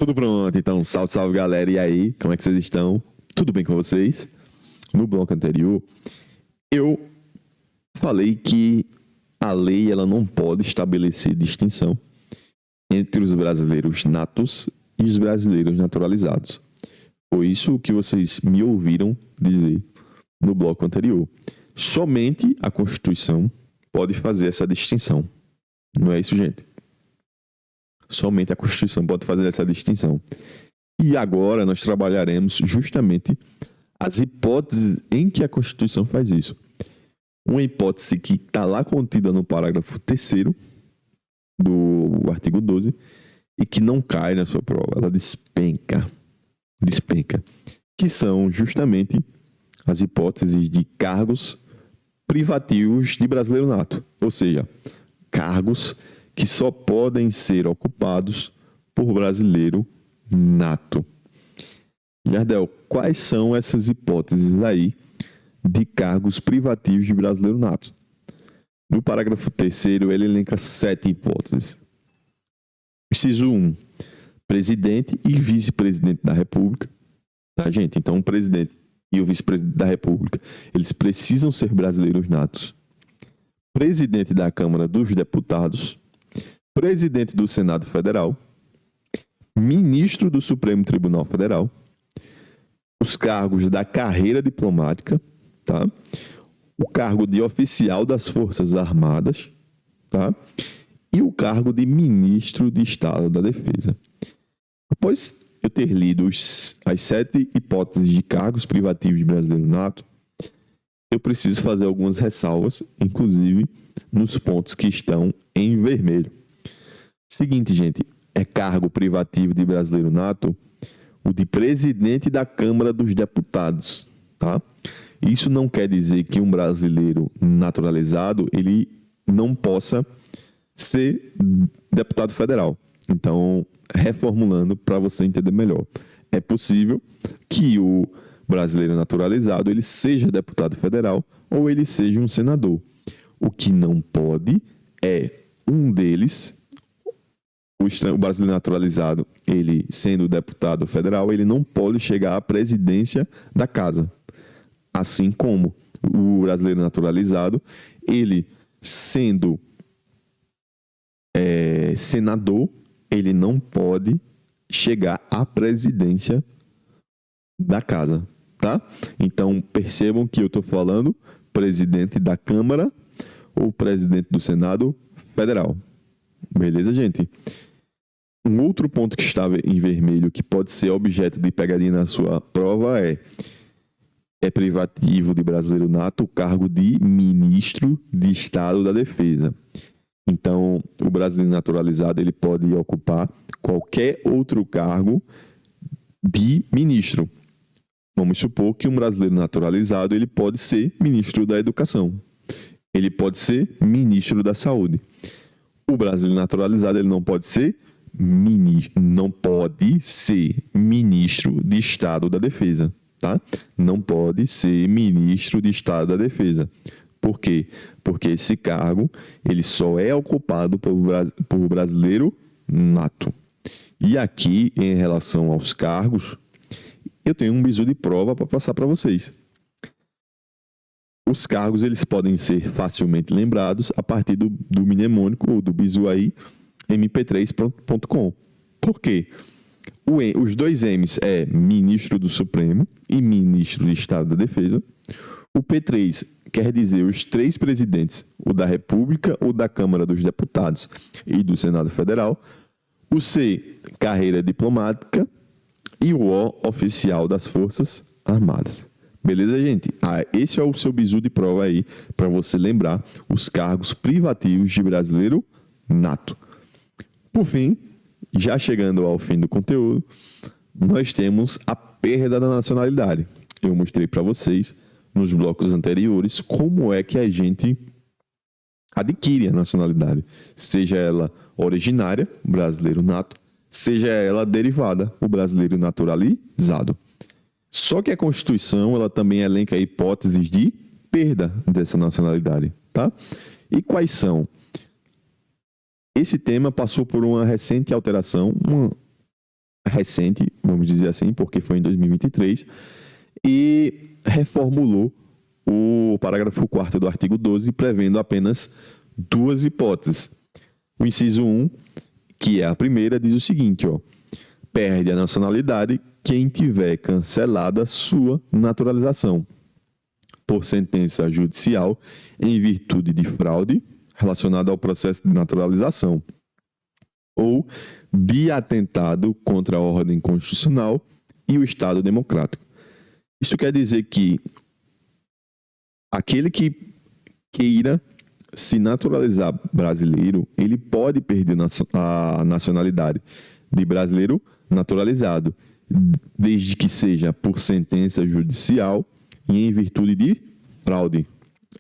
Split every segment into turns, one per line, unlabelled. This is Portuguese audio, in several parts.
Tudo pronto, então salve, salve galera, e aí, como é que vocês estão? Tudo bem com vocês? No bloco anterior, eu falei que a lei ela não pode estabelecer distinção entre os brasileiros natos e os brasileiros naturalizados. Foi isso que vocês me ouviram dizer no bloco anterior. Somente a Constituição pode fazer essa distinção. Não é isso, gente? Somente a Constituição pode fazer essa distinção. E agora nós trabalharemos justamente as hipóteses em que a Constituição faz isso. Uma hipótese que está lá contida no parágrafo 3º do artigo 12 e que não cai na sua prova, ela despenca, que são justamente as hipóteses de cargos privativos de brasileiro nato, ou seja, cargos que só podem ser ocupados por brasileiro nato. Jardel, quais são essas hipóteses aí de cargos privativos de brasileiro nato? No parágrafo 3º, ele elenca 7 hipóteses. Inciso 1, presidente e vice-presidente da República. Tá, gente? Então, o presidente e o vice-presidente da República, eles precisam ser brasileiros natos. Presidente da Câmara dos Deputados, presidente do Senado Federal, ministro do Supremo Tribunal Federal, os cargos da carreira diplomática, tá? O cargo de oficial das Forças Armadas, tá? E o cargo de ministro de Estado da Defesa. Após eu ter lido as 7 hipóteses de cargos privativos de brasileiro nato, eu preciso fazer algumas ressalvas, inclusive nos pontos que estão em vermelho. Seguinte, gente, é cargo privativo de brasileiro nato o de presidente da Câmara dos Deputados, tá? Isso não quer dizer que um brasileiro naturalizado ele não possa ser deputado federal. Então, reformulando para você entender melhor, é possível que o brasileiro naturalizado ele seja deputado federal ou ele seja um senador. O que não pode é um deles, o brasileiro naturalizado, ele sendo deputado federal, ele não pode chegar à presidência da casa. Assim como o brasileiro naturalizado, ele sendo senador, ele não pode chegar à presidência da casa, tá? Então, percebam que eu estou falando presidente da Câmara ou presidente do Senado Federal. Beleza, gente? Um outro ponto que estava em vermelho, que pode ser objeto de pegadinha na sua prova, é privativo de brasileiro nato o cargo de ministro de Estado da Defesa. Então, o brasileiro naturalizado ele pode ocupar qualquer outro cargo de ministro. Vamos supor que um brasileiro naturalizado ele pode ser ministro da Educação. Ele pode ser ministro da Saúde. O brasileiro naturalizado ele não pode ser ministro de Estado da Defesa, tá? Não pode ser ministro de Estado da Defesa. Por quê? Porque esse cargo ele só é ocupado por brasileiro nato. E aqui, em relação aos cargos, eu tenho um bizu de prova para passar para vocês. Os cargos eles podem ser facilmente lembrados a partir do mnemônico ou do bizu aí, mp3.com. Por quê? Os dois M's é ministro do Supremo e ministro de Estado da Defesa. O P3 quer dizer os 3 presidentes, o da República, o da Câmara dos Deputados e do Senado Federal. O C, carreira diplomática. E o O, oficial das Forças Armadas. Beleza, gente? Esse é o seu bizu de prova aí, para você lembrar os cargos privativos de brasileiro nato. Por fim, já chegando ao fim do conteúdo, nós temos a perda da nacionalidade. Eu mostrei para vocês nos blocos anteriores como é que a gente adquire a nacionalidade, seja ela originária, brasileiro nato, seja ela derivada, o brasileiro naturalizado. Só que a Constituição ela também elenca hipóteses de perda dessa nacionalidade, tá? E quais são? Esse tema passou por uma recente alteração, recente, vamos dizer assim, porque foi em 2023, e reformulou o parágrafo 4º do artigo 12, prevendo apenas duas hipóteses. O inciso 1, que é a primeira, diz o seguinte, perde a nacionalidade quem tiver cancelada sua naturalização por sentença judicial em virtude de fraude relacionada ao processo de naturalização ou de atentado contra a ordem constitucional e o Estado democrático. Isso quer dizer que aquele que queira se naturalizar brasileiro, ele pode perder a nacionalidade de brasileiro naturalizado, desde que seja por sentença judicial e em virtude de fraude.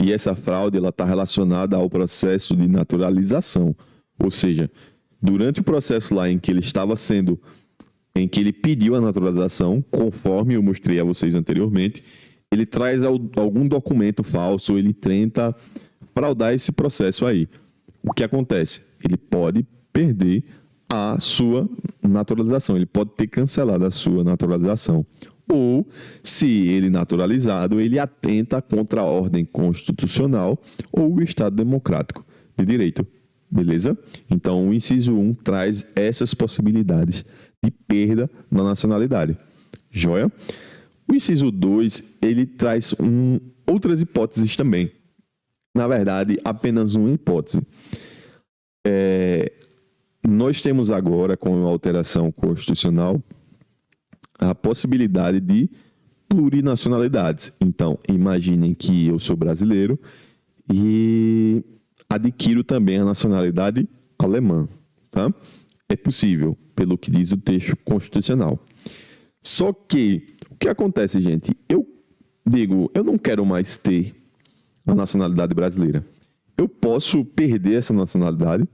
E essa fraude está relacionada ao processo de naturalização. Ou seja, durante o processo lá em que ele pediu a naturalização, conforme eu mostrei a vocês anteriormente, ele traz algum documento falso, ele tenta fraudar esse processo aí. O que acontece? Ele pode perder a sua naturalização, ele pode ter cancelado a sua naturalização. Ou, se ele naturalizado, ele atenta contra a ordem constitucional ou o Estado democrático de direito. Beleza? Então, o inciso 1 traz essas possibilidades de perda da nacionalidade. Joia? O inciso 2, ele traz outras hipóteses também. Na verdade, apenas uma hipótese. Nós temos agora, com a alteração constitucional, a possibilidade de plurinacionalidades. Então, imaginem que eu sou brasileiro e adquiro também a nacionalidade alemã. Tá? É possível, pelo que diz o texto constitucional. Só que, o que acontece, gente? Eu não quero mais ter a nacionalidade brasileira. Eu posso perder essa nacionalidade?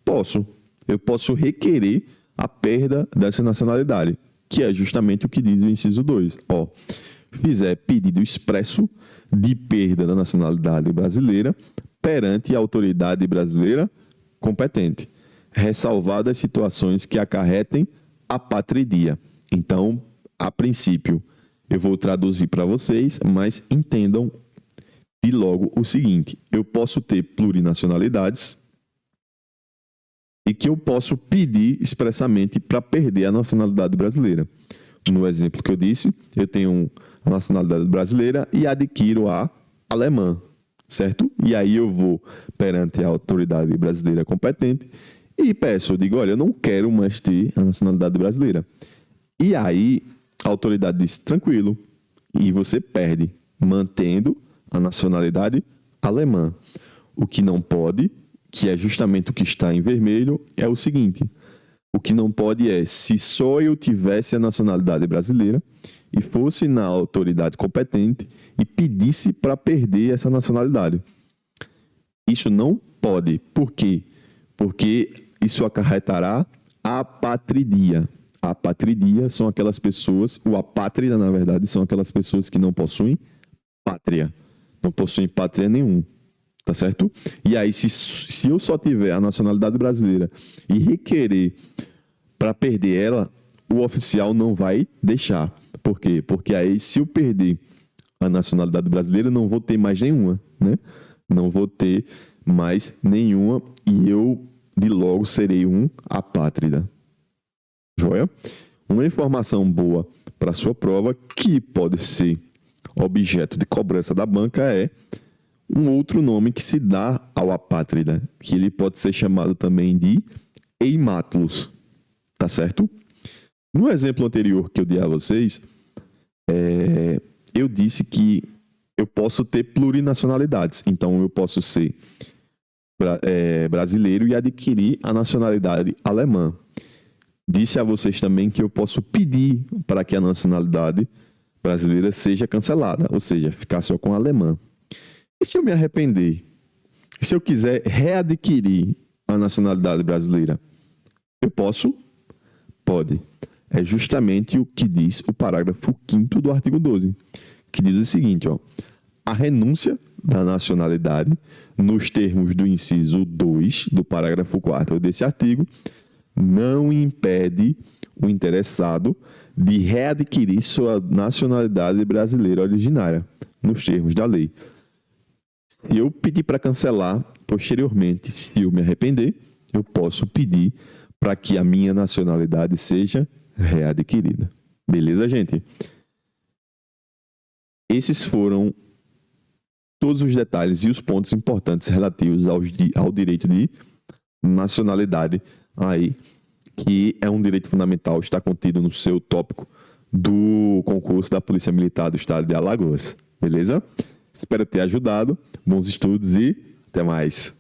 Posso. Eu posso requerer a perda dessa nacionalidade, que é justamente o que diz o inciso 2. Fizer pedido expresso de perda da nacionalidade brasileira perante a autoridade brasileira competente, ressalvadas situações que acarretem apatridia. Então, a princípio, eu vou traduzir para vocês, mas entendam de logo o seguinte: eu posso ter plurinacionalidades e que eu posso pedir expressamente para perder a nacionalidade brasileira. No exemplo que eu disse, eu tenho a nacionalidade brasileira e adquiro a alemã, certo? E aí eu vou perante a autoridade brasileira competente e digo, olha, eu não quero mais ter a nacionalidade brasileira. E aí a autoridade diz, tranquilo, e você perde, mantendo a nacionalidade alemã. O que não pode, que é justamente o que está em vermelho, é o seguinte: o que não pode é, se só eu tivesse a nacionalidade brasileira e fosse na autoridade competente e pedisse para perder essa nacionalidade. Isso não pode. Por quê? Porque isso acarretará apatridia. A apatridia são aquelas pessoas, o apátrida, na verdade, são aquelas pessoas que não possuem pátria. Não possuem pátria nenhum. Tá certo? E aí, se eu só tiver a nacionalidade brasileira e requerer para perder ela, o oficial não vai deixar. Por quê? Porque aí, se eu perder a nacionalidade brasileira, não vou ter mais nenhuma, né? Não vou ter mais nenhuma e eu, de logo, serei um apátrida. Joia? Uma informação boa para sua prova, que pode ser objeto de cobrança da banca, é um outro nome que se dá ao apátrida, que ele pode ser chamado também de eimátulos, tá certo? No exemplo anterior que eu dei a vocês, eu disse que eu posso ter plurinacionalidades, então eu posso ser brasileiro e adquirir a nacionalidade alemã. Disse a vocês também que eu posso pedir para que a nacionalidade brasileira seja cancelada, ou seja, ficar só com a alemã. E se eu me arrepender? E se eu quiser readquirir a nacionalidade brasileira? Eu posso? Pode. É justamente o que diz o parágrafo 5º do artigo 12, que diz o seguinte, a renúncia da nacionalidade, nos termos do inciso 2 do parágrafo 4º desse artigo, não impede o interessado de readquirir sua nacionalidade brasileira originária, nos termos da lei. Se eu pedir para cancelar, posteriormente, se eu me arrepender, eu posso pedir para que a minha nacionalidade seja readquirida. Beleza, gente? Esses foram todos os detalhes e os pontos importantes relativos ao direito de nacionalidade aí, que é um direito fundamental, está contido no seu tópico do concurso da Polícia Militar do Estado de Alagoas. Beleza? Espero ter ajudado. Bons estudos e até mais.